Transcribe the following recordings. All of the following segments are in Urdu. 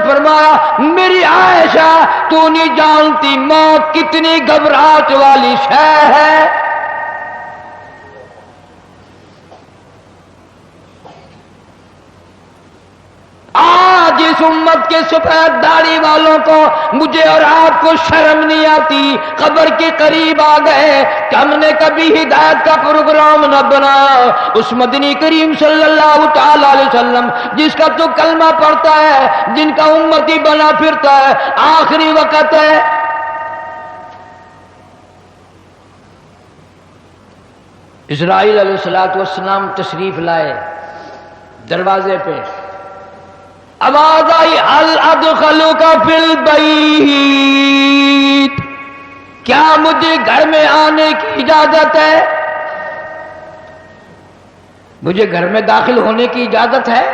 فرمایا میری عائشہ تو نہیں جانتی موت کتنی گھبراہٹ والی شے ہے. آج اس امت کے سفید داڑھی والوں کو مجھے اور آپ کو شرم نہیں آتی. قبر کے قریب آ گئے کہ ہم نے کبھی ہدایت کا پروگرام نہ بنایا. اس مدنی کریم صلی اللہ تعالی علیہ وسلم جس کا تو کلمہ پڑھتا ہے, جن کا امتی بنا پھرتا ہے, آخری وقت ہے. اسرائیل علیہ السلام تشریف لائے, دروازے پہ آواز آئی هل ادخلک فی البیت, کیا مجھے گھر میں آنے کی اجازت ہے؟ مجھے گھر میں داخل ہونے کی اجازت ہے؟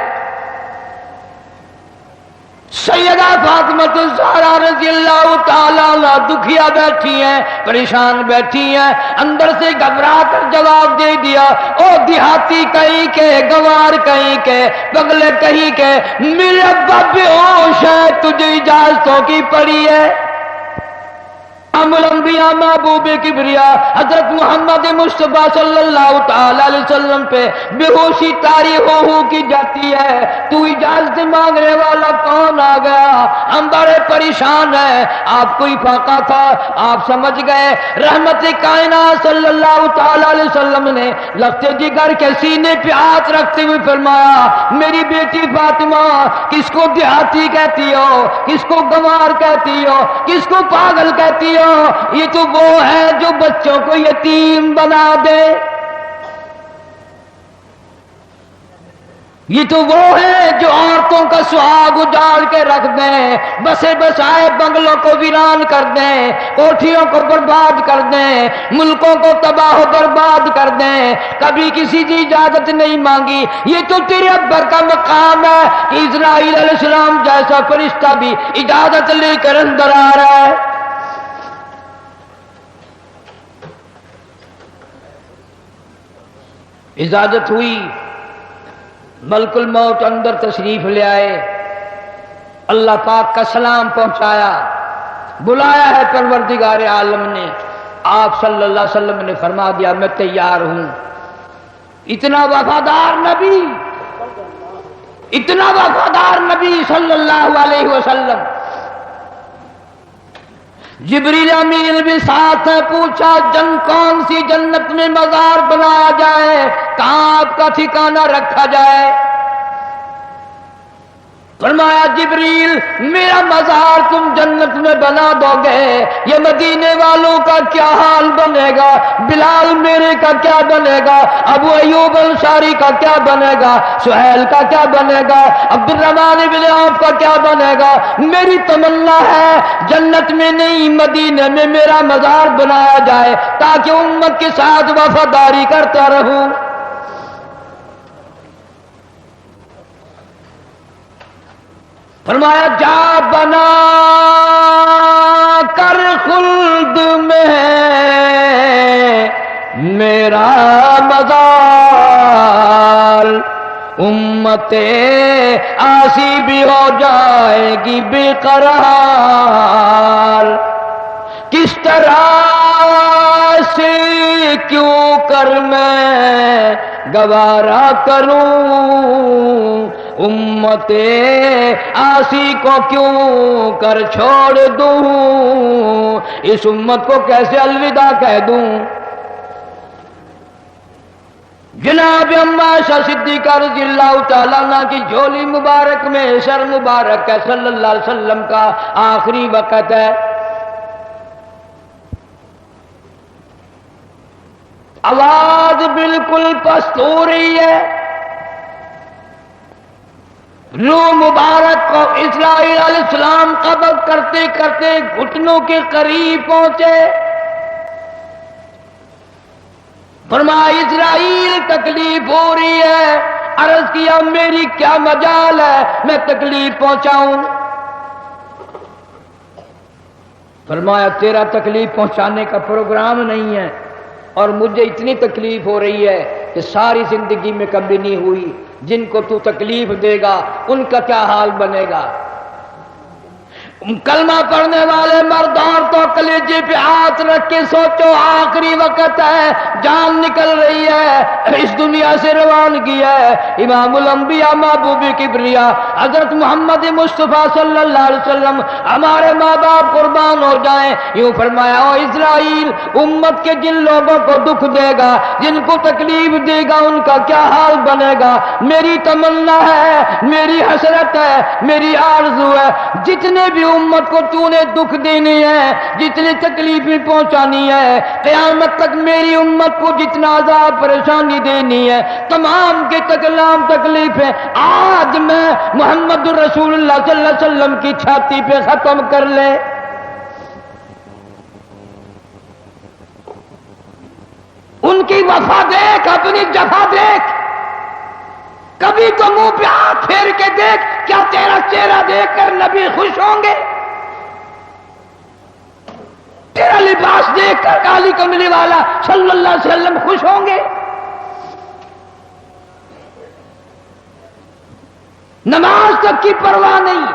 سیدہ فاطمہ الزہرا رضی اللہ تعالیٰ عنہا دکھیا بیٹھی ہیں, پریشان بیٹھی ہیں, اندر سے گھبرا کر جواب دے دیا, او دیہاتی کہیں کے, گوار کہیں کے, پگلے کہیں کے, میرے ابا بے ہوش ہے, تجھے اجازتوں کی پڑی ہے. الانبیاء محبوب کبریا حضرت محمد مصطفیٰ صلی اللہ تعالی علیہ وسلم پہ بے ہوشی طاری ہو کی جاتی ہے, تو اجازت مانگنے والا کون آ گیا؟ ہم بڑے پریشان ہیں. آپ کوئی فاقہ تھا, آپ سمجھ گئے. رحمت کائنات صلی اللہ تعالی علیہ وسلم نے لخت جگر کے سینے پہ ہاتھ رکھتے ہوئے فرمایا میری بیٹی فاطمہ, کس کو دیہاتی کہتی ہو, کس کو گنوار کہتی ہو, کس کو پاگل کہتی ہو؟ یہ تو وہ ہے جو بچوں کو یتیم بنا دے, یہ تو وہ ہے جو عورتوں کا سہاگ اجاڑ کے رکھ دیں, بسے بسائے بنگلوں کو ویران کر دیں, کوٹھیوں کو برباد کر دیں, ملکوں کو تباہ و برباد کر دیں, کبھی کسی کی اجازت نہیں مانگی. یہ تو تیرے ابر کا مقام ہے کہ اسرائیل علیہ السلام جیسا فرشتہ بھی اجازت لے کر اندر آ رہا ہے. اجازت ہوئی, ملک الموت اندر تشریف لے آئے, اللہ پاک کا سلام پہنچایا, بلایا ہے پروردگار عالم نے. آپ صلی اللہ علیہ وسلم نے فرما دیا میں تیار ہوں. اتنا وفادار نبی, اتنا وفادار نبی صلی اللہ علیہ وسلم. جبریل امین بھی ساتھ ہے, پوچھا کون سی جنت میں مزار بنایا جائے, کہاں آپ کا ٹھکانہ رکھا جائے؟ فرمایا جبریل میرا مزار تم جنت میں بنا دو گے, یہ مدینے والوں کا کیا حال بنے گا؟ بلال میرے کا کیا بنے گا؟ ابو ایوب انصاری کا کیا بنے گا؟ سہیل کا کیا بنے گا؟ عبد الرحمن بن عوف کا کیا بنے گا؟ میری تمنا ہے جنت میں نہیں مدینے میں میرا مزار بنایا جائے تاکہ امت کے ساتھ وفاداری کرتا رہوں. فرمایا جا بنا کر خلد میں میرا مزار, امت آسی بھی ہو جائے گی بے قرار. کس طرح سے کیوں کر میں گوارا کروں, امت آسی کو کیوں کر چھوڑ دوں, اس امت کو کیسے الوداع کہہ دوں. جناب اما عائشہ صدیقہ رضی اللہ تعالیٰ عنہ کی جھولی مبارک میں سر مبارک ہے, صلی اللہ علیہ وسلم کا آخری وقت ہے. آواز بالکل پست ہو رہی ہے. روح مبارک کو اسرائیل علیہ السلام قبض کرتے کرتے گھٹنوں کے قریب پہنچے. فرمایا اسرائیل تکلیف ہو رہی ہے. عرض کیا میری کیا مجال ہے, میں تکلیف پہنچاؤں؟ فرمایا تیرا تکلیف پہنچانے کا پروگرام نہیں ہے, اور مجھے اتنی تکلیف ہو رہی ہے کہ ساری زندگی میں کبھی نہیں ہوئی. جن کو تو تکلیف دے گا ان کا کیا حال بنے گا؟ کلمہ پڑھنے والے مرد اور تو کلیجے پہ ہاتھ رکھ کے سوچو، آخری وقت ہے، جان نکل رہی ہے، اس دنیا سے روانگی ہے۔ امام الانبیاء محبوب کبریا حضرت محمد مصطفیٰ صلی اللہ علیہ وسلم ہمارے ماں باپ قربان ہو جائیں، یوں فرمایا، او اسرائیل، امت کے جن لوگوں کو دکھ دے گا، جن کو تکلیف دے گا، ان کا کیا حال بنے گا؟ میری تمنا ہے، میری حسرت ہے، میری آرزو ہے، جتنے بھی امت کو تو نے دکھ دینے ہیں، جتنی تکلیفیں پہنچانی ہے، قیامت تک میری امت کو جتنا عذاب پریشانی دینی ہے، تمام کے تکلام تکلیفیں آج میں محمد رسول اللہ صلی اللہ علیہ وسلم کی چھاتی پہ ختم کر لے۔ ان کی وفا دیکھ، اپنی جفا دیکھ، کبھی تو منہ پہ ہاتھ پھیر کے دیکھ، کیا تیرا چہرہ دیکھ کر نبی خوش ہوں گے؟ تیرا لباس دیکھ کر کالی کملی والا صلی اللہ علیہ وسلم خوش ہوں گے؟ نماز تک کی پرواہ نہیں،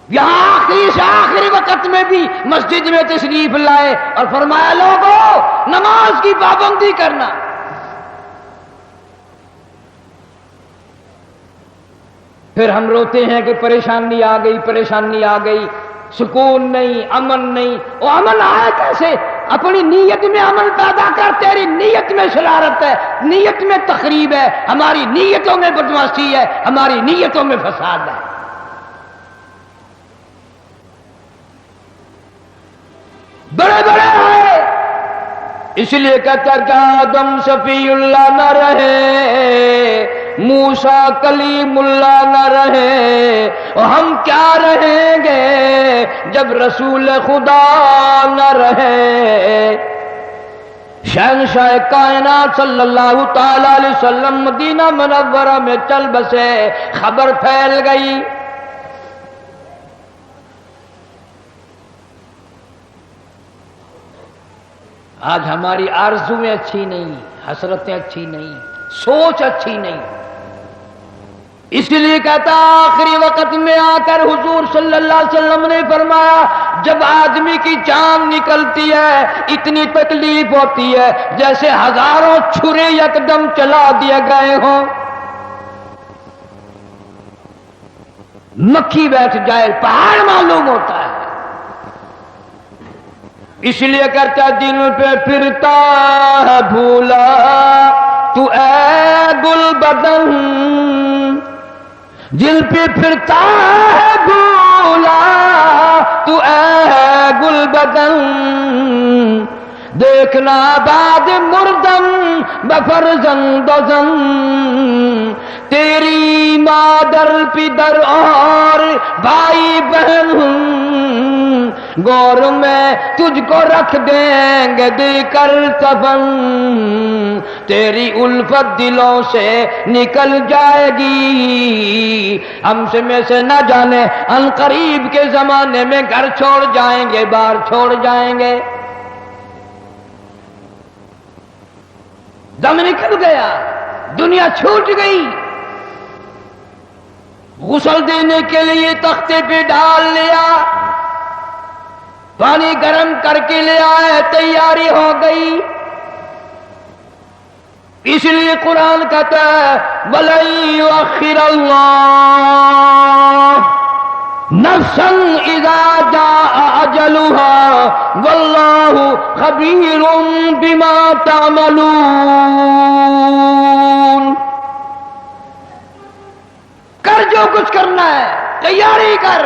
یہاں آخری سے آخری وقت میں بھی مسجد میں تشریف لائے اور فرمایا، لوگوں نماز کی پابندی کرنا۔ پھر ہم روتے ہیں کہ پریشانی آ گئی، پریشانی آ گئی، سکون نہیں، امن نہیں۔ وہ امن آیا کیسے؟ اپنی نیت میں امن پیدا کر، تیری نیت میں شرارت ہے، نیت میں تخریب ہے، ہماری نیتوں میں بدمعاشی ہے، ہماری نیتوں میں فساد ہے۔ بڑے بڑے ہیں، اس لیے کہتا کہ آدم شفیع اللہ نہ رہے، موسیٰ کلیم اللہ نہ رہے، اور ہم کیا رہیں گے جب رسول خدا نہ رہے۔ شہنشاہ کائنات صلی اللہ تعالی علیہ وسلم مدینہ منورہ میں چل بسے، خبر پھیل گئی۔ آج ہماری آرزویں اچھی نہیں، حسرتیں اچھی نہیں، سوچ اچھی نہیں، اس لیے کہتا آخری وقت میں آ کر حضور صلی اللہ علیہ وسلم نے فرمایا، جب آدمی کی جان نکلتی ہے اتنی تکلیف ہوتی ہے جیسے ہزاروں چھرے یکدم چلا دیے گئے ہوں، مکھی بیٹھ جائے پہاڑ معلوم ہوتا ہے۔ اس لیے کرتا دل پہ پھرتا ہے بھولا تو اے گل بدن، دل پہ پھرتا ہے بھولا تو اے گل بدن، دیکھنا بعد مردم بفرزند و زن، تیری مادر پدر اور بھائی بہن گور میں تجھ کو رکھ دیں گے دے کر کفن، تیری الفت دلوں سے نکل جائے گی، ہم سے میں سے نہ جانے ان قریب کے زمانے میں گھر چھوڑ جائیں گے، بار چھوڑ جائیں گے۔ دم نکل گیا، دنیا چھوٹ گئی، غسل دینے کے لیے تختے پہ ڈال لیا، پانی گرم کر کے لے آئے، تیاری ہو گئی۔ اس لیے قرآن کہتا ہے وَلَن يُؤَخِّرَ اللَّهُ نَفْسًا إِذَا جَاءَ أَجَلُهَا وَاللَّهُ خَبِيرٌ بِمَا تَعْمَلُونَ۔ کر جو کچھ کرنا ہے، تیاری کر۔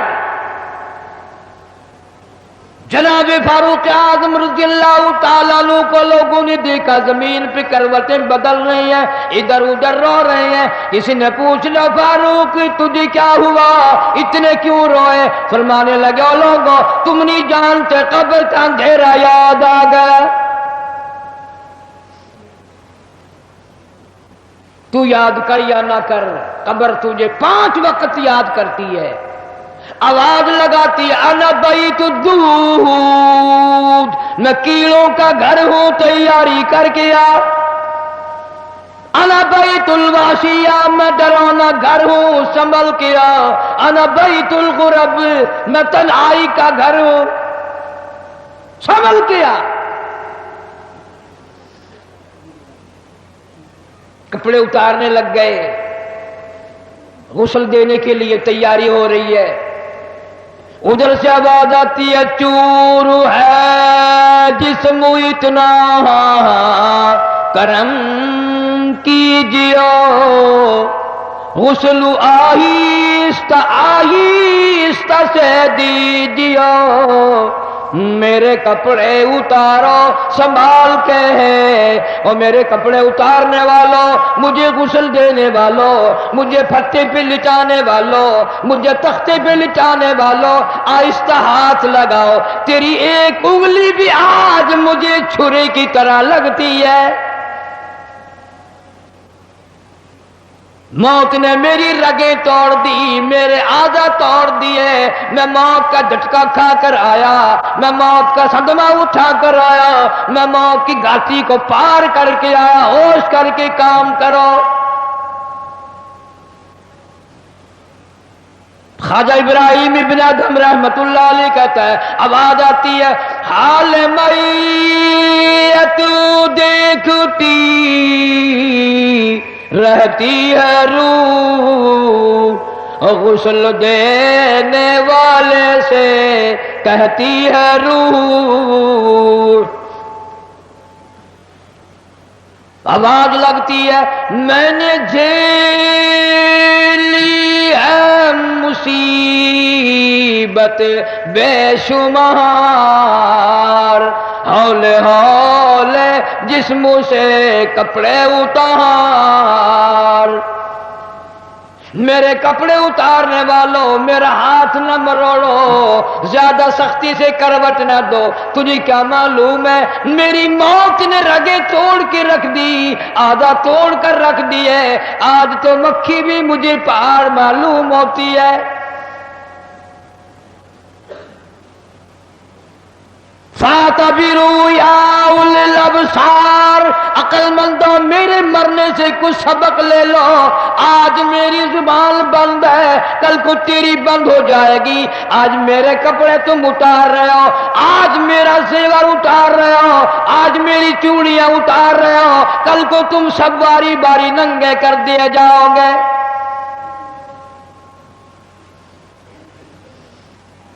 جناب فاروق اعظم رضی اللہ تعالیٰ عنہ کو لوگوں نے دیکھا زمین پہ کروٹیں بدل رہی ہیں، ادھر ادھر رو رہے ہیں۔ کسی نے پوچھ لیا فاروق تجھے کیا ہوا، اتنے کیوں روئے؟ فرمانے لگے او لوگوں تم نہیں جانتے، قبر کا اندھیرا یاد آ گیا۔ تو یاد کر یا نہ کر، قبر تجھے 5 وقت یاد کرتی ہے، آواز لگاتی ہے انا بیت الدود، میں کیڑوں کا گھر ہوں، تیاری کر کے آ۔ انا بیت الواشیہ میں ڈرونا گھر ہوں سنبھل کیا، انا بیت الغرب میں تنہائی کا گھر ہوں سنبھل کیا۔ کپڑے اتارنے لگ گئے، غسل دینے کے لیے تیاری ہو رہی ہے۔ ادھر سے آواز آتی ہے چور ہے جسم اتنا کرم کیجیو، غسل آہستہ آہستہ سے دیجیو، میرے کپڑے اتارو سنبھال کے ہے، اور میرے کپڑے اتارنے والوں، مجھے غسل دینے والوں، مجھے پھٹے پہ لٹانے والوں، مجھے تختے پہ لٹانے والوں، آہستہ ہاتھ لگاؤ، تیری ایک انگلی بھی آج مجھے چھری کی طرح لگتی ہے۔ موت نے میری رگیں توڑ دی، میرے اعضا توڑ دیے، میں موت کا جھٹکا کھا کر آیا، میں موت کا صدمہ اٹھا کر آیا، میں موت کی گھاٹی کو پار کر کے آیا، ہوش کر کے کام کرو۔ خواجہ ابراہیم ابن ادہم رحمت اللہ علیہ کہتا ہے، آواز آتی ہے حال میت دیکھتی رہتی ہے روح، غسل دینے والے سے کہتی ہے روح۔ آواز لگتی ہے میں نے جھیلی ہے مصیبت بے شمار، ہولے ہولے جسم سے کپڑے اتار، میرے کپڑے اتارنے والوں میرا ہاتھ نہ مروڑو، زیادہ سختی سے کروٹ نہ دو، تجھے کیا معلوم ہے میری موت نے رگیں توڑ کے رکھ دی، آدھا توڑ کر رکھ دی ہے، آج تو مکھی بھی مجھے پہاڑ معلوم ہوتی ہے۔ فَاعْتَبِرُوا يَا أُولِي الْأَبْصَارِ، عقل مندوں میرے مرنے سے کچھ سبق لے لو، آج میری زبان بند ہے کل کو تیری بند ہو جائے گی، آج میرے کپڑے تم اتار رہے ہو، آج میرا زیور اتار رہے ہو، آج میری چوڑیاں اتار رہے ہو، کل کو تم سب باری باری ننگے کر دیے جاؤ گے۔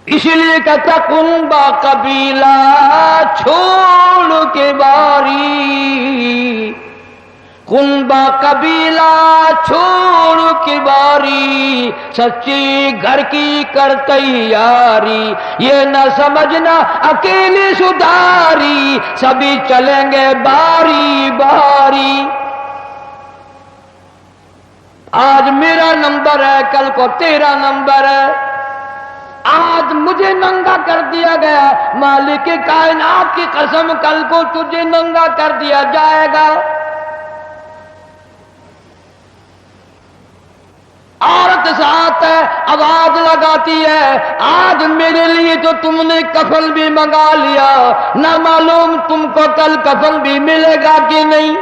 اسی لیے کہتا کنبا قبیلہ چھوڑ کے باری، کنبا قبیلہ چھوڑ کے باری، سچی گھر کی کر تیاری، یہ نہ سمجھنا اکیلی سدھاری، سبھی چلیں گے باری باری۔ آج میرا نمبر ہے کل کو تیرا نمبر ہے، آج مجھے ننگا کر دیا گیا، مالک کائنات کی قسم کل کو تجھے ننگا کر دیا جائے گا۔ عورت ساتھ ہے آواز لگاتی ہے آج میرے لیے تو تم نے کفن بھی منگا لیا، نہ معلوم تم کو کل کفن بھی ملے گا کہ نہیں،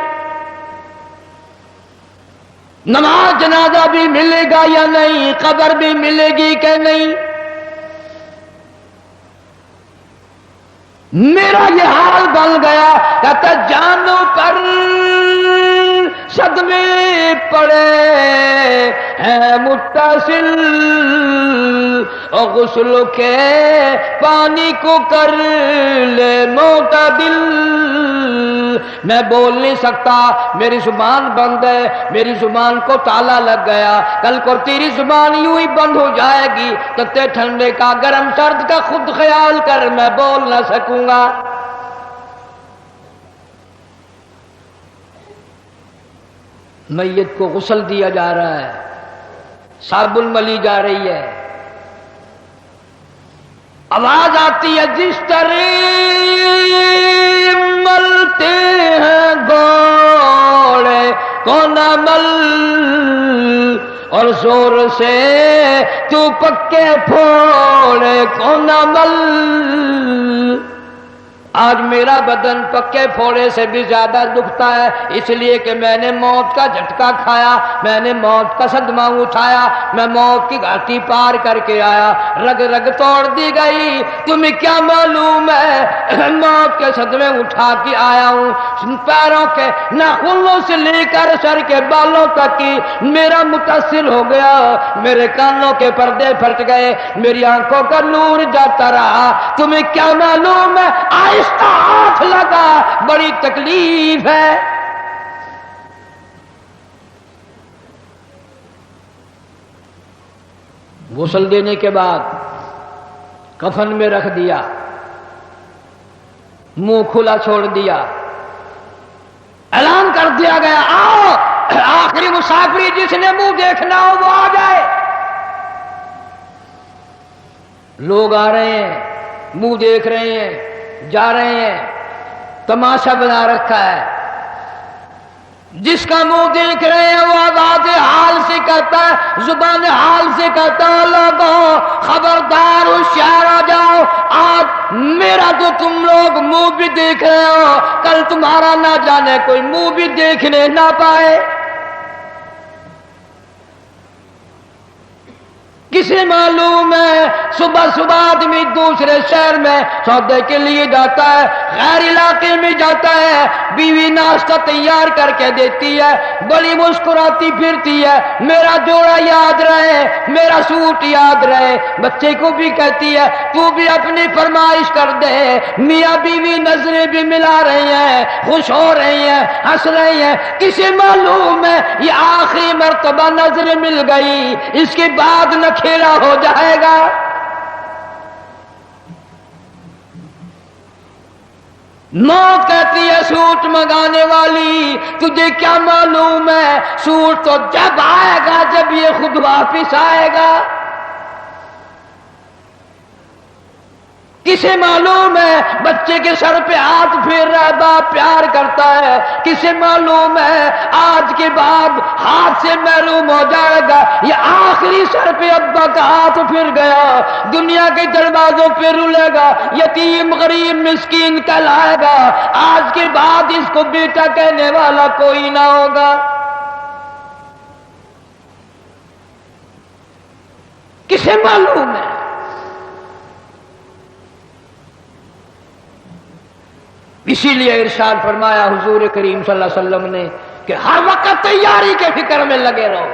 نماز جنازہ بھی ملے گا یا نہیں، قبر بھی ملے گی کہ نہیں۔ میرا یہ حال بن گیا، کہتا جانوں پر صدمے پڑے ہیں متصل، اور غسل کے پانی کو کر لے معتدل، میں بول نہیں سکتا، میری زبان بند ہے، میری زبان کو تالا لگ گیا، کل کو تیری زبان یوں ہی بند ہو جائے گی، تتے ٹھنڈے کا گرم سرد کا خود خیال کر، میں بول نہ سکوں گا۔ میت کو غسل دیا جا رہا ہے، صابن ملی جا رہی ہے، آواز آتی ہے جس طرح ملتے ہیں گھوڑے کو نہ مل، اور زور سے تو پکے پھوڑے کو نہ مل، آج میرا بدن پکے پھوڑے سے بھی زیادہ دکھتا ہے، اس لیے کہ میں نے موت کا جھٹکا کھایا، میں نے موت کا صدمہ اٹھایا، میں موت کی گھاٹی پار کر کے آیا، رگ رگ توڑ دی گئی۔ تمہیں کیا معلوم ہے موت کے صدمے اٹھا کے آیا ہوں، پیروں کے ناخنوں سے لے کر سر کے بالوں تک کی میرا متاثر ہو گیا، میرے کانوں کے پردے پھٹ گئے، میری آنکھوں کا نور جاتا رہا۔ تمہیں کیا معلوم ہے آہستہ ہاتھ لگا، بڑی تکلیف ہے۔ غسل دینے کے بعد کفن میں رکھ دیا، منہ کھلا چھوڑ دیا، اعلان کر دیا گیا آؤ آخری مسافری جس نے منہ دیکھنا ہو وہ آ جائے۔ لوگ آ رہے ہیں، منہ دیکھ رہے ہیں، جا رہے ہیں، تماشا بنا رکھا ہے۔ جس کا منہ دیکھ رہے ہیں وہ آواز حال سے کہتا ہے، زبان حال سے کہتا ہے لوگوں خبردار ہوشیار ہو جاؤ، آج میرا تو تم لوگ منہ بھی دیکھ رہے ہو، کل تمہارا نہ جانے کوئی منہ بھی دیکھنے نہ پائے۔ کسے معلوم ہے صبح صبح آدمی دوسرے شہر میں سودے کے لیے جاتا ہے، غیر علاقے میں جاتا ہے، بیوی ناشتہ تیار کر کے دیتی ہے، بڑی مسکراتی پھرتی ہے، میرا جوڑا یاد رہے، میرا سوٹ یاد رہے، بچے کو بھی کہتی ہے تو بھی اپنی فرمائش کر دے، میاں بیوی نظریں بھی ملا رہی ہیں، خوش ہو رہی ہیں، ہنس رہی ہیں۔ کسے معلوم ہے یہ آخری مرتبہ نظریں مل گئی، اس کے بعد نہ کھیلا ہو جائے گا۔ موت کہتی ہے سوٹ منگانے والی تجھے کیا معلوم ہے سوٹ تو جب آئے گا جب یہ خود واپس آئے گا۔ کسے معلوم ہے بچے کے سر پہ ہاتھ پھیر رہا ہے باپ پیار کرتا ہے، کسے معلوم ہے آج کے بعد ہاتھ سے محروم ہو جائے گا، یہ آخری سر پہ ابا کا ہاتھ پھر گیا، دنیا کے دروازوں پہ رولے گا، یتیم غریب مسکین کہلائے گا، آج کے بعد اس کو بیٹا کہنے والا کوئی نہ ہوگا۔ کسے معلوم ہے؟ اسی لیے ارشاد فرمایا حضور کریم صلی اللہ علیہ وسلم نے کہ ہر وقت تیاری کے فکر میں لگے رہو۔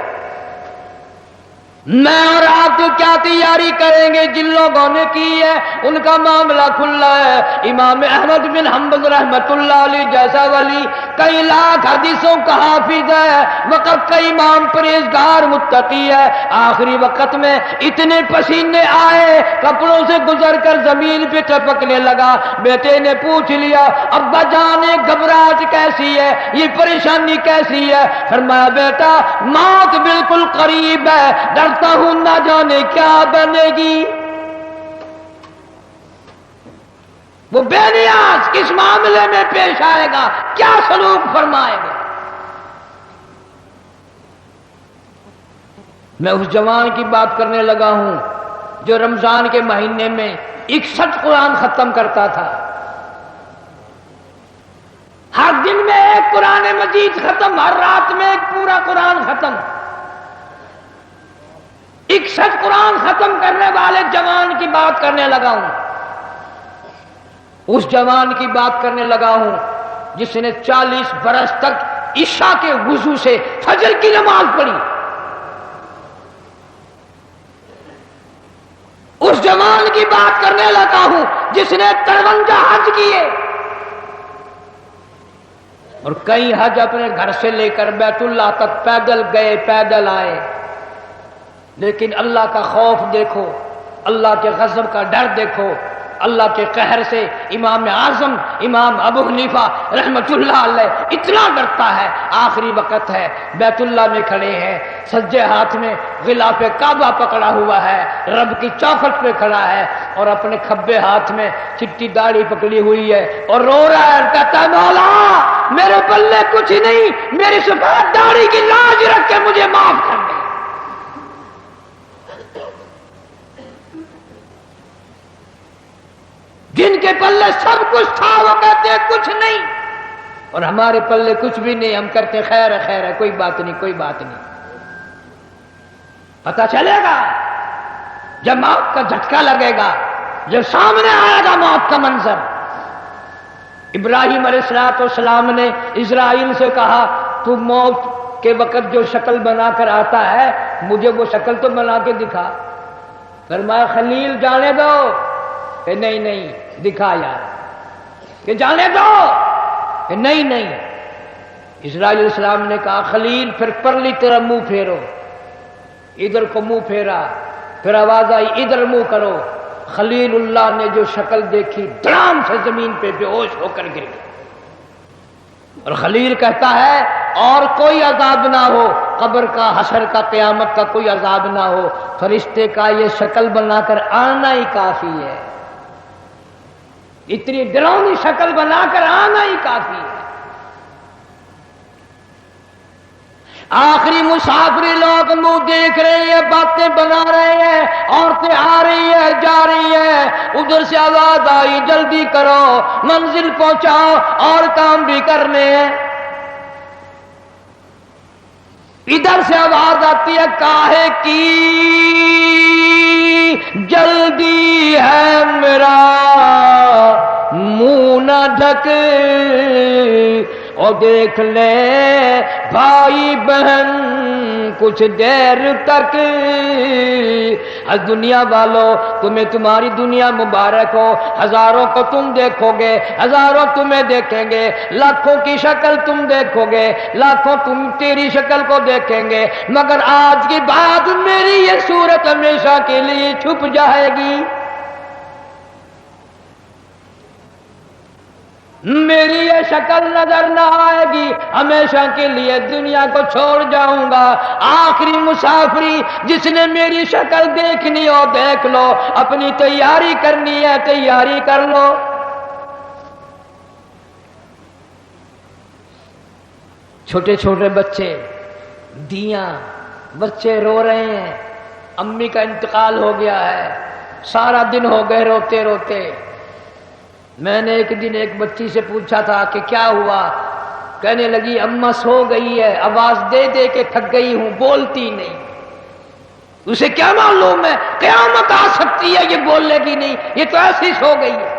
میں اور آپ تو کیا تیاری کریں گے، جن لوگوں نے کی ہے ان کا معاملہ کھلا ہے۔ امام احمد بن حنبل رحمت اللہ علیہ جیسا ولی کئی لاکھ حدیثوں کا حافظ ہے، وقت کا امام پرہیزگار متقی ہے، آخری وقت میں اتنے پسینے آئے کپڑوں سے گزر کر زمین پہ ٹپکنے لگا، بیٹے نے پوچھ لیا ابا جان گھبراہٹ کیسی ہے، یہ پریشانی کیسی ہے؟ فرمایا بیٹا موت بالکل قریب ہے، ڈرتا ہوں نہ جانے کیا بنے گی۔ وہ بے نیاز کس معاملے میں پیش آئے گا، کیا سلوک فرمائے گا۔ میں اس جوان کی بات کرنے لگا ہوں جو رمضان کے مہینے میں 61 قرآن ختم کرتا تھا، ہر دن میں ایک قرآن مجید ختم، ہر رات میں ایک پورا قرآن ختم، 61 قرآن ختم کرنے والے جوان کی بات کرنے لگا ہوں۔ اس جوان کی بات کرنے لگا ہوں جس نے 40 برس تک عشاء کے وضو سے فجر کی نماز پڑھی۔ اس جوان کی بات کرنے لگا ہوں جس نے 53 حج کیے اور کئی حج اپنے گھر سے لے کر بیت اللہ تک پیدل گئے پیدل آئے، لیکن اللہ کا خوف دیکھو، اللہ کے غضب کا ڈر دیکھو، اللہ کے قہر سے امام اعظم امام ابو حنیفہ رحمت اللہ علیہ اتنا ڈرتا ہے، آخری وقت ہے بیت اللہ میں کھڑے ہیں، سجے ہاتھ میں غلاف کعبہ پکڑا ہوا ہے، رب کی چوکھٹ پہ کھڑا ہے اور اپنے کھبے ہاتھ میں چٹی داڑھی پکڑی ہوئی ہے اور رو رہا ہے، کہتا ہے مولا میرے بلے کچھ نہیں، میری سفید داڑھی کی لاج رکھ کے مجھے معاف کر دے۔ جن کے پلے سب کچھ تھا وہ کہتے ہیں کچھ نہیں، اور ہمارے پلے کچھ بھی نہیں، ہم کرتے خیر ہے خیر ہے، کوئی بات نہیں کوئی بات نہیں۔ پتہ چلے گا جب موت کا جھٹکا لگے گا، جب سامنے آئے گا موت کا منظر۔ ابراہیم علیہ السلام نے اسرائیل سے کہا تو موت کے وقت جو شکل بنا کر آتا ہے مجھے وہ شکل تو بنا کے دکھا۔ فرمایا خلیل جانے دو، کہ نہیں نہیں دکھا یار، کہ جانے دو، کہ نہیں نہیں۔ اسرائیل علیہ السلام نے کہا خلیل پھر پرلی طرح منہ پھیرو، ادھر کو منہ پھیرا، پھر آواز آئی ادھر منہ کرو۔ خلیل اللہ نے جو شکل دیکھی دھڑام سے زمین پہ بے ہوش ہو کر گر گیا۔ اور خلیل کہتا ہے اور کوئی عذاب نہ ہو، قبر کا، حشر کا، قیامت کا کوئی عذاب نہ ہو، فرشتے کا یہ شکل بنا کر آنا ہی کافی ہے، اتنی ڈراؤنی شکل بنا کر آنا ہی کافی ہے۔ آخری مسافری لوگ منہ دیکھ رہے ہیں، باتیں بنا رہے ہیں، عورتیں آ رہی ہیں جا رہی ہیں، ادھر سے آواز آئی جلدی کرو منزل پہنچاؤ اور کام بھی کرنے ہیں۔ ادھر سے آواز آتی ہے کاہے کی جلدی ہے میرا منہ نہ ڈھک، اور دیکھ لے بھائی بہن کچھ دیر تک، دنیا والوں تمہیں تمہاری دنیا مبارک ہو، ہزاروں کو تم دیکھو گے، ہزاروں تمہیں دیکھیں گے، لاکھوں کی شکل تم دیکھو گے، لاکھوں تم تیری شکل کو دیکھیں گے، مگر آج کے بعد میری یہ صورت ہمیشہ کے لیے چھپ جائے گی، میری یہ شکل نظر نہ آئے گی، ہمیشہ کے لیے دنیا کو چھوڑ جاؤں گا۔ آخری مسافری جس نے میری شکل دیکھنی ہو دیکھ لو، اپنی تیاری کرنی ہے تیاری کر لو۔ چھوٹے چھوٹے بچے، دیاں، بچے رو رہے ہیں، امی کا انتقال ہو گیا ہے، سارا دن ہو گئے روتے روتے۔ میں نے ایک دن ایک بچی سے پوچھا تھا کہ کیا ہوا، کہنے لگی اماں سو گئی ہے، آواز دے دے کے تھک گئی ہوں، بولتی نہیں۔ اسے کیا معلوم ہے قیامت آ سکتی ہے یہ بولنے کی نہیں، یہ تو ایسی سو گئی ہے۔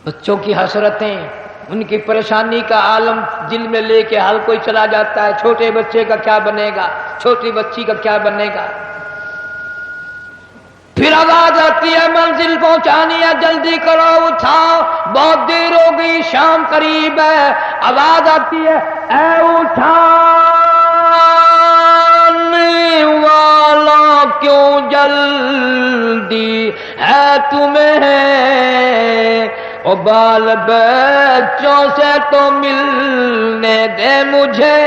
بچوں کی حسرتیں، ان کی پریشانی کا عالم دل میں لے کے ہر کوئی چلا جاتا ہے، چھوٹے بچے کا کیا بنے گا، چھوٹی بچی کا کیا بنے گا۔ پھر آواز آتی ہے منزل پہنچانی ہے جلدی کرو اٹھاؤ، بہت دیر ہو گئی شام قریب ہے۔ آواز آتی ہے اے اٹھانے والا کیوں جلدی ہے تمہیں، او بال بچوں سے تو ملنے دے مجھے،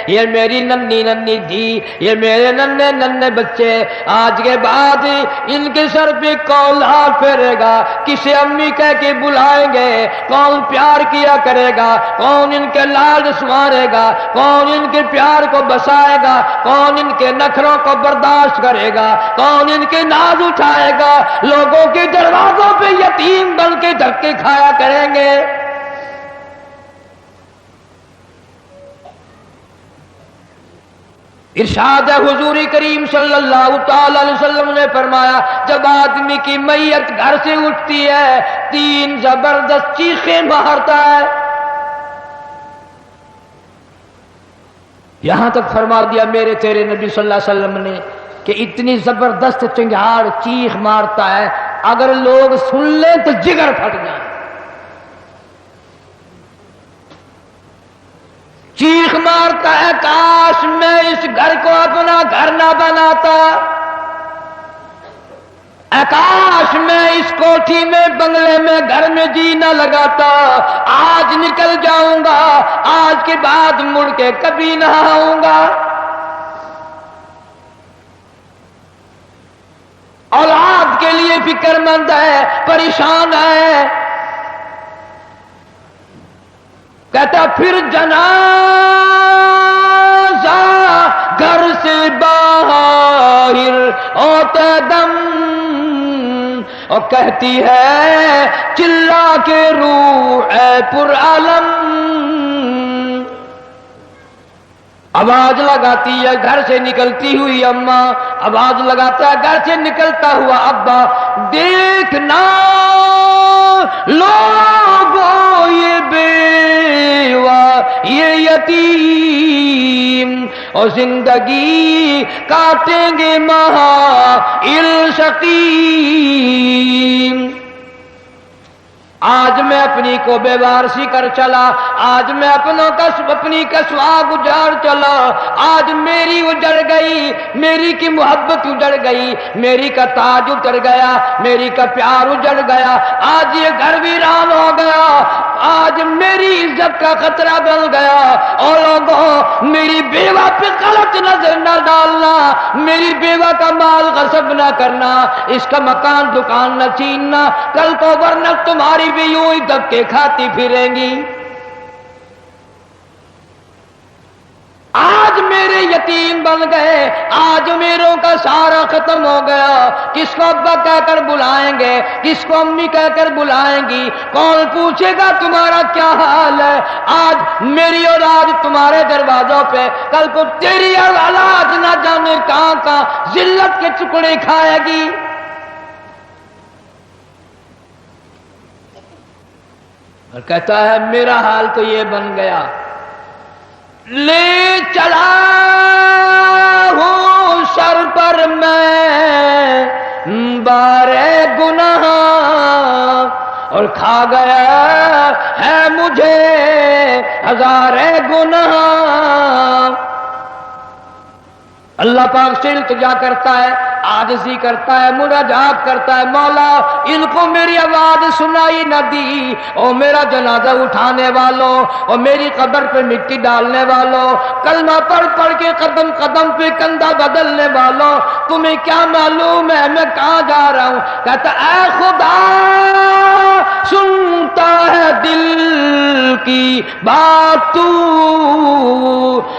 یہ میری ننھی ننھی تھی، یہ میرے ننھے ننھے بچے، آج کے بعد ان کے سر پہ کون ہاتھ پھیرے گا، کسے امی کہہ کے بلائیں گے، کون پیار کیا کرے گا، کون ان کے لاڈ سنوارے گا، کون ان کے پیار کو بسائے گا، کون ان کے نخروں کو برداشت کرے گا، کون ان کے ناز اٹھائے گا، لوگوں کے دروازوں پہ یتیم بن کے دھکے کھایا کریں گے۔ ارشاد ہے حضور کریم صلی اللہ تعالی علیہ وسلم نے فرمایا جب آدمی کی میت گھر سے اٹھتی ہے 3 زبردست چیخیں مارتا ہے، یہاں تک فرما دیا میرے تیرے نبی صلی اللہ علیہ وسلم نے کہ اتنی زبردست چنگھاڑ چیخ مارتا ہے اگر لوگ سن لیں تو جگر پھٹ جائے۔ چیخ مارتا ہے کاش میں اس گھر کو اپنا گھر نہ بناتا، کاش میں اس کوٹھی میں بنگلے میں گھر میں جی نہ لگاتا، آج نکل جاؤں گا، آج کے بعد مڑ کے کبھی نہ آؤں گا۔ اولاد کے لیے فکر مند ہے، پریشان ہے، کہتا پھر جنازہ گھر سے باہر ہوتے دم اور کہتی ہے چلا کے روح اے پر عالم، آواز لگاتی ہے گھر سے نکلتی ہوئی اماں، آواز لگاتا ہے گھر سے نکلتا ہوا ابا، دیکھنا لوگوں یہ بیوہ یہ یتیم اور زندگی کاٹیں گے محائل شقیم۔ آج میں اپنی کو بے وارسی کر چلا، آج میں اپنی کسوا گجار چلا، آج میری اجڑ گئی، میری کی محبت اجڑ گئی، میری کا تاج اجڑ گیا، میری کا پیار اجڑ گیا، آج یہ گھر ویران ہو گیا، آج میری عزت کا خطرہ بن گیا۔ اور لوگوں میری بیوہ پہ غلط نظر نہ ڈالنا، میری بیوہ کا مال غصب نہ کرنا، اس کا مکان دکان نہ چھیننا، کل کو ورنہ تمہاری بھی یوں ہی دبکے کھاتی پھریں گی۔ آج میرے یتیم بن گئے، آج میروں کا سارا ختم ہو گیا، کس کو ابا کہہ کر بلائیں گے، کس کو امی کہہ کر بلائیں گی، کون پوچھے گا تمہارا کیا حال ہے؟ آج میری اولاد تمہارے دروازوں پہ، کل کو تیری اولاد نہ جانے کہاں کہاں ذلت کے ٹکڑے کھائے گی۔ اور کہتا ہے میرا حال تو یہ بن گیا، لے چلا ہوں سر پر میں بارے گناہ، اور کھا گیا ہے مجھے ہزارے گناہ۔ اللہ پاک سے التجا کرتا ہے، عاجزی کرتا ہے، مناجات کرتا ہے، مولا ان کو میری آواز سنائی نہ دی، اور میرا جنازہ اٹھانے والوں اور میری قبر پہ مٹی ڈالنے والوں، کلمہ پڑھ پڑھ کے قدم قدم پہ کندھا بدلنے والوں، تمہیں کیا معلوم ہے میں کہاں جا رہا ہوں؟ کہتا اے خدا سنتا ہے دل کی بات تو،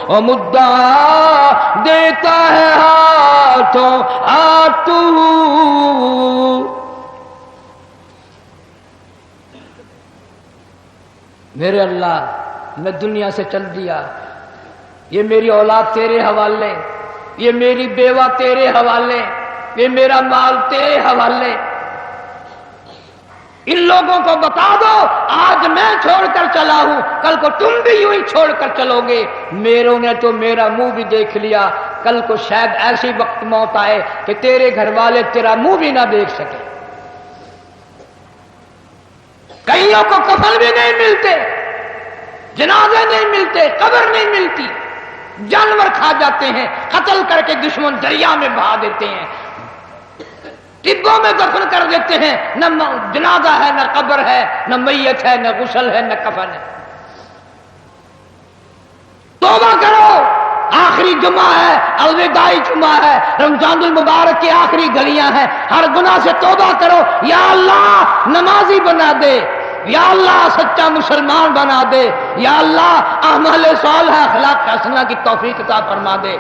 اور مدعا دیتا ہے ہاتھوں ہاتھ تو۔ میرے اللہ میں دنیا سے چل دیا، یہ میری اولاد تیرے حوالے، یہ میری بیوہ تیرے حوالے، یہ میرا مال تیرے حوالے۔ ان لوگوں کو بتا دو آج میں چھوڑ کر چلا ہوں، کل کو تم بھی یوں ہی چھوڑ کر چلو گے۔ میروں نے تو میرا منہ بھی دیکھ لیا، کل کو شاید ایسی وقت موت آئے کہ تیرے گھر والے تیرا منہ بھی نہ دیکھ سکے۔ کئیوں کو کفن بھی نہیں ملتے، جنازے نہیں ملتے، قبر نہیں ملتی، جانور کھا جاتے ہیں، قتل کر کے دشمن دریا میں بہا دیتے ہیں، ٹبوں میں دفن کر دیتے ہیں، نہ جنازہ ہے نہ قبر ہے، نہ میت ہے نہ غسل ہے نہ کفن ہے۔ توبہ کرو، آخری جمعہ ہے، الوداعی جمعہ ہے، رمضان المبارک کی آخری گھڑیاں ہیں، ہر گناہ سے توبہ کرو۔ یا اللہ نمازی بنا دے، یا اللہ سچا مسلمان بنا دے، یا اللہ اعمال صالحہ اخلاق حسنہ کی توفیق عطا فرما دے۔